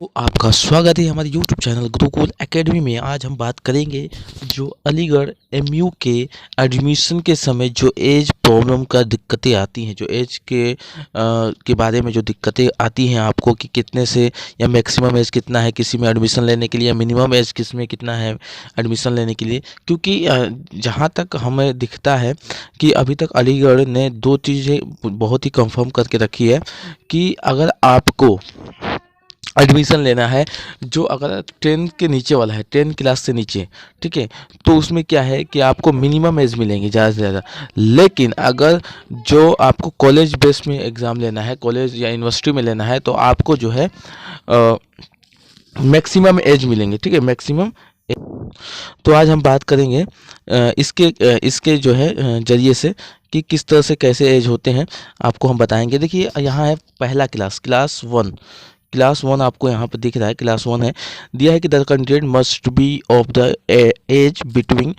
तो आपका स्वागत है हमारे YouTube चैनल गुरुकुल एकेडमी में। आज हम बात करेंगे जो अलीगढ़ एमयू के एडमिशन के समय जो एज प्रॉब्लम का दिक्कतें आती हैं, जो एज के बारे में जो दिक्कतें आती हैं आपको कि कितने से या मैक्सिमम एज कितना है किसी में एडमिशन लेने के लिए, या मिनिमम एज किस में कितना है एडमिशन लेने के लिए। क्योंकि जहाँ तक हमें दिखता है कि अभी तक अलीगढ़ ने दो चीज़ें बहुत ही कंफर्म करके रखी है कि अगर आपको एडमिशन लेना है, जो अगर 10 के नीचे वाला है, 10 क्लास से नीचे, ठीक है, तो उसमें क्या है कि आपको मिनिमम एज मिलेंगी ज़्यादा से ज़्यादा। लेकिन अगर जो आपको कॉलेज बेस में एग्ज़ाम लेना है, कॉलेज या यूनिवर्सिटी में लेना है, तो आपको जो है मैक्सिमम एज मिलेंगे, ठीक है, मैक्सिमम। तो आज हम बात करेंगे इसके जो है जरिए से कि किस तरह से कैसे एज होते हैं, आपको हम बताएंगे। देखिए यहाँ है पहला क्लास वन आपको यहाँ पर दिख रहा है, क्लास वन है। दिया है कि the candidate must be of the age between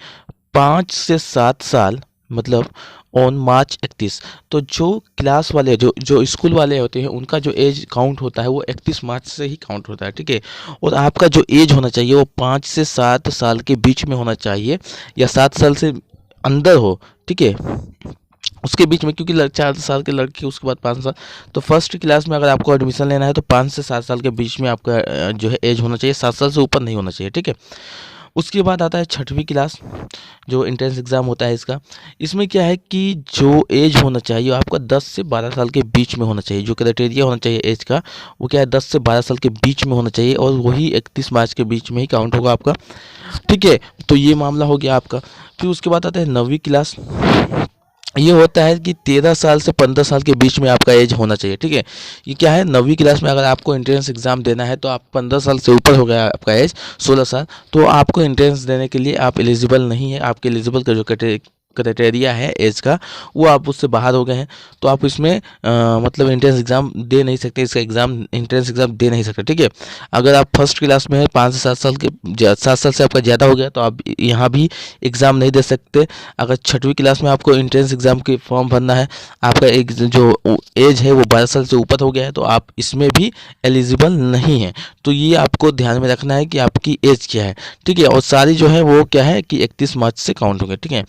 5 से 7 साल, मतलब ऑन मार्च 31। तो जो क्लास वाले जो स्कूल वाले होते हैं उनका जो एज काउंट होता है वो 31 मार्च से ही काउंट होता है, ठीक है। और आपका जो एज होना चाहिए वो 5 से 7 साल के बीच में होना चाहिए, या 7 साल से अंदर हो, ठीक है, उसके बीच में। क्योंकि 4 साल के लड़के उसके बाद 5 साल, तो फर्स्ट क्लास में अगर आपको एडमिशन लेना है तो 5 से 7 साल के बीच में आपका जो है एज होना चाहिए, 7 साल से ऊपर नहीं होना चाहिए, ठीक है। उसके बाद आता है छठवीं क्लास, जो एंट्रेंस एग्ज़ाम होता है इसका। इसमें क्या है कि जो एज होना चाहिए आपका 10 से 12 साल के बीच में होना चाहिए। जो क्राइटेरिया होना चाहिए एज का वो क्या है, 10 से 12 साल के बीच में होना चाहिए, और वही 31 मार्च के बीच में ही काउंट होगा आपका, ठीक है। तो ये मामला हो गया आपका। फिर उसके बाद आता है 9वीं क्लास। ये होता है कि 13 साल से 15 साल के बीच में आपका एज होना चाहिए, ठीक है। ये क्या है, 9वीं क्लास में अगर आपको एंट्रेंस एग्ज़ाम देना है तो आप 15 साल से ऊपर हो गया आपका एज, 16 साल, तो आपको एंट्रेंस देने के लिए आप एलिजिबल नहीं है। आपके एलिजिबल का जो क्राइटेरिया है एज का वो आप उससे बाहर हो गए हैं, तो आप इसमें मतलब एंट्रेंस एग्ज़ाम दे नहीं सकते, इसका एंट्रेंस एग्ज़ाम दे नहीं सकते, ठीक है। अगर आप फर्स्ट क्लास में 5 से 7 साल के 7 साल से आपका ज़्यादा हो गया तो आप यहाँ भी एग्ज़ाम नहीं दे सकते। अगर छठवीं क्लास में आपको एंट्रेंस एग्ज़ाम की फॉर्म भरना है, आपका एक जो एज है वो 12 साल से ऊपर हो गया है, तो आप इसमें भी एलिजिबल नहीं है। तो ये आपको ध्यान में रखना है कि आपकी एज क्या है, ठीक है। और सारी जो है वो क्या है कि 31 मार्च से काउंट होंगे, ठीक है।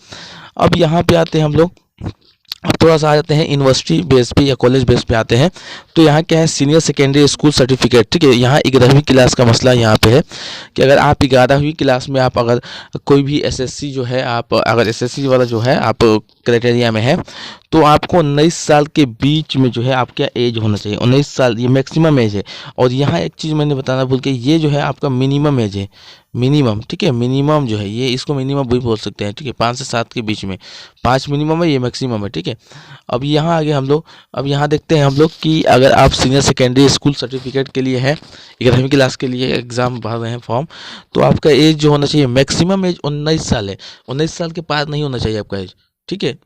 अब यहाँ पे आते हैं हम लोग, अब थोड़ा सा आ जाते हैं यूनिवर्सिटी बेस पे या कॉलेज बेस पे आते हैं। तो यहाँ क्या है, सीनियर सेकेंडरी स्कूल सर्टिफिकेट, ठीक है। यहाँ 11वीं क्लास का मसला यहाँ पे है कि अगर आप 11वीं क्लास में आप अगर कोई भी एसएससी जो है, आप अगर एसएससी वाला जो है आप क्राइटेरिया में है, तो आपको 19 साल के बीच में जो है आपका एज होना चाहिए। 19 साल ये मैक्सिमम एज है। और यहाँ एक चीज़ मैंने बताना भूल के, ये जो है आपका मिनिमम एज है, मिनिमम, ठीक है। मिनिमम जो है ये, इसको मिनिमम भी बोल सकते हैं, ठीक है। 5 से 7 के बीच में, 5 मिनिमम है, ये मैक्सिमम है, ठीक है। अब यहाँ आगे हम लोग, अब यहाँ देखते हैं हम लोग कि अगर आप सीनियर सेकेंडरी स्कूल सर्टिफिकेट के लिए है, 11वीं क्लास के लिए एग्ज़ाम भर रहे हैं फॉर्म, तो आपका एज जो होना चाहिए, मैक्सिमम एज 19 साल है। 19 साल के पार नहीं होना चाहिए आपका एज, ठीक है।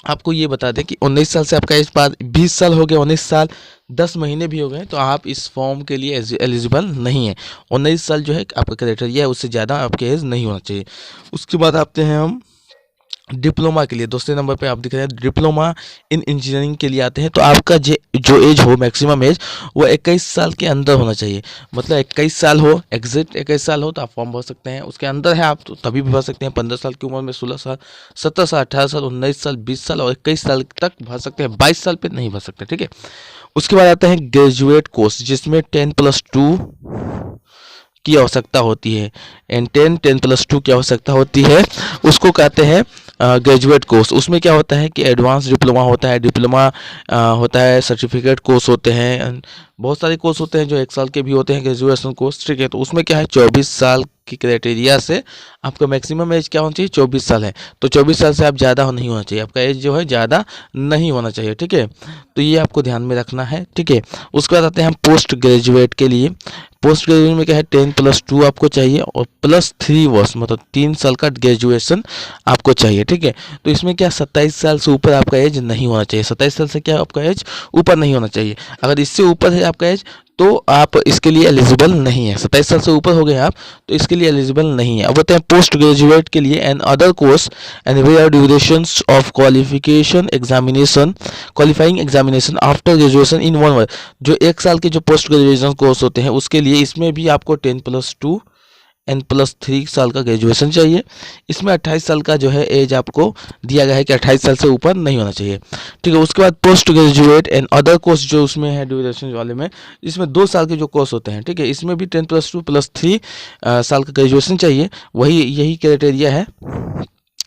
आपको ये बता दें कि 19 साल से आपका एज पार 20 साल हो गया, 19 साल 10 महीने भी हो गए तो आप इस फॉर्म के लिए एलिजिबल नहीं है। 19 साल जो है आपका क्राइटेरिया है, उससे ज़्यादा आपके एज नहीं होना चाहिए। उसके बाद आते हैं हम डिप्लोमा के लिए। दूसरे नंबर पे आप दिख रहे हैं डिप्लोमा इन इंजीनियरिंग के लिए आते हैं। तो आपका जो एज हो, मैक्सिमम एज वो 21 साल के अंदर होना चाहिए। मतलब 21 साल हो, एग्जैक्ट 21 साल हो तो आप फॉर्म भर सकते हैं। उसके अंदर है आप तो तभी भी भर सकते हैं। 15 साल की उम्र में 16 साल, 17 साल, 18 साल, 19 साल, 20 साल और 21 साल तक भर सकते हैं। 22 साल पे नहीं भर सकते, ठीक है। उसके बाद आता है ग्रेजुएट कोर्स, जिसमें 10+2 की आवश्यकता होती है। एंड 10+2 की आवश्यकता होती है, उसको कहते हैं ग्रेजुएट कोर्स। उसमें क्या होता है कि एडवांस डिप्लोमा होता है, डिप्लोमा होता है, सर्टिफिकेट कोर्स होते हैं, बहुत सारे कोर्स होते हैं जो 1 साल के भी होते हैं, ग्रेजुएशन कोर्स, ठीक है। तो उसमें क्या है, 24 साल की क्राइटेरिया से आपका मैक्सिमम एज क्या होना चाहिए, 24 साल है। तो 24 साल से आप ज़्यादा नहीं होना चाहिए, आपका एज जो है ज़्यादा नहीं होना चाहिए, ठीक है। तो ये आपको ध्यान में रखना है, ठीक है। उसके बाद आते हैं हम पोस्ट ग्रेजुएट के लिए। पोस्ट ग्रेजुएशन में क्या है 10+2 आपको चाहिए और +3 वर्ष मतलब 3 साल का ग्रेजुएशन आपको चाहिए, ठीक है। तो इसमें क्या 27 साल से ऊपर आपका एज नहीं होना चाहिए, 27 साल से क्या आपका एज ऊपर नहीं होना चाहिए। अगर इससे ऊपर है आपका एज तो आप इसके लिए एलिजिबल नहीं है। 27 साल से ऊपर हो गए आप तो इसके लिए एलिजिबल नहीं है। अब बताएं पोस्ट ग्रेजुएट के लिए and other course and where durations of qualifying examination after graduation in 1 year. जो 1 साल के जो पोस्ट ग्रेजुएशन कोर्स होते हैं उसके लिए इसमें भी आपको 10+2 N+3 साल का ग्रेजुएशन चाहिए। इसमें 28 साल का जो है एज आपको दिया गया है कि 28 साल से ऊपर नहीं होना चाहिए, ठीक है। उसके बाद post graduate and other course जो उसमें है ड्यूरेशन वाले में, इसमें 2 साल के जो कोर्स होते हैं, ठीक है, इसमें भी 10+2+3 साल का ग्रेजुएशन चाहिए। यही क्राइटेरिया है,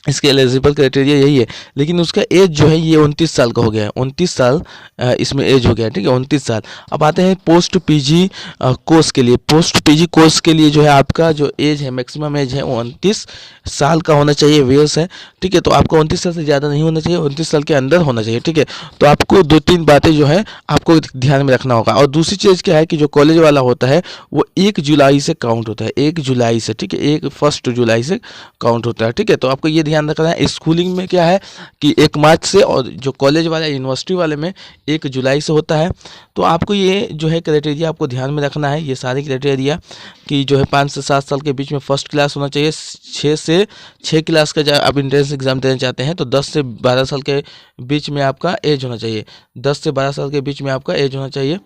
इसके एलिजिबल क्राइटेरिया यही है। लेकिन उसका एज जो है ये 29 साल का हो गया है, 29 साल इसमें एज हो गया है, ठीक है, 29 साल। अब आते हैं पोस्ट पीजी कोर्स के लिए। पोस्ट पीजी कोर्स के लिए जो है आपका जो एज है मैक्सिमम एज है 29 साल का होना चाहिए, वेयर्स है, ठीक है। तो आपको 29 साल से ज़्यादा नहीं होना चाहिए, 29 साल के अंदर होना चाहिए, ठीक है। तो आपको 2-3 बातें जो है आपको ध्यान में रखना होगा। और दूसरी चीज़ क्या है कि जो कॉलेज वाला होता है वो 1 जुलाई से काउंट होता है, 1 जुलाई से, ठीक है, 1 जुलाई से काउंट होता है, ठीक है। तो आपको ये ध्यान रखना है। स्कूलिंग में क्या है कि 1 मार्च से और जो कॉलेज वाला यूनिवर्सिटी वाले में 1 जुलाई से होता है। तो आपको ये जो है क्राइटेरिया आपको ध्यान में रखना है, ये सारे क्राइटेरिया कि जो है 5 से 7 साल के बीच में फर्स्ट क्लास होना चाहिए, 6 से 6 क्लास का आप एंट्रेंस एग्जाम देना चाहते हैं तो 10 से 12 साल के बीच में आपका एज होना चाहिए, 10 से 12 साल के बीच में आपका एज होना चाहिए,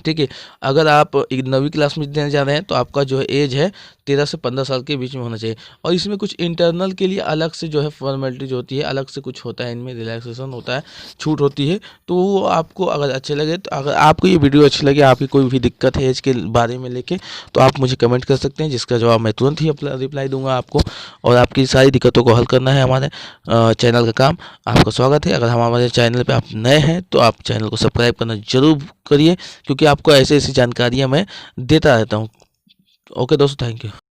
ठीक है। अगर आप 9वीं क्लास में देने जा रहे हैं तो आपका जो है एज है 13 से 15 साल के बीच में होना चाहिए। और इसमें कुछ इंटरनल के लिए अलग से जो है फॉर्मेलिटीज होती है, अलग से कुछ होता है, इनमें रिलैक्सेशन होता है, छूट होती है। तो वो आपको अगर अच्छे लगे, तो अगर आपको ये वीडियो अच्छी लगे, आपकी कोई भी दिक्कत है एज के बारे में लेके, तो आप मुझे कमेंट कर सकते हैं, जिसका जवाब मैं तुरंत ही रिप्लाई दूंगा आपको। और आपकी सारी दिक्कतों को हल करना है हमारे चैनल का काम। आपका स्वागत है। अगर हमारे चैनल पर आप नए हैं तो आप चैनल को सब्सक्राइब करना जरूर करिए, क्योंकि आपको ऐसी ऐसी जानकारियाँ मैं देता रहता हूँ। ओके दोस्तों, थैंक यू।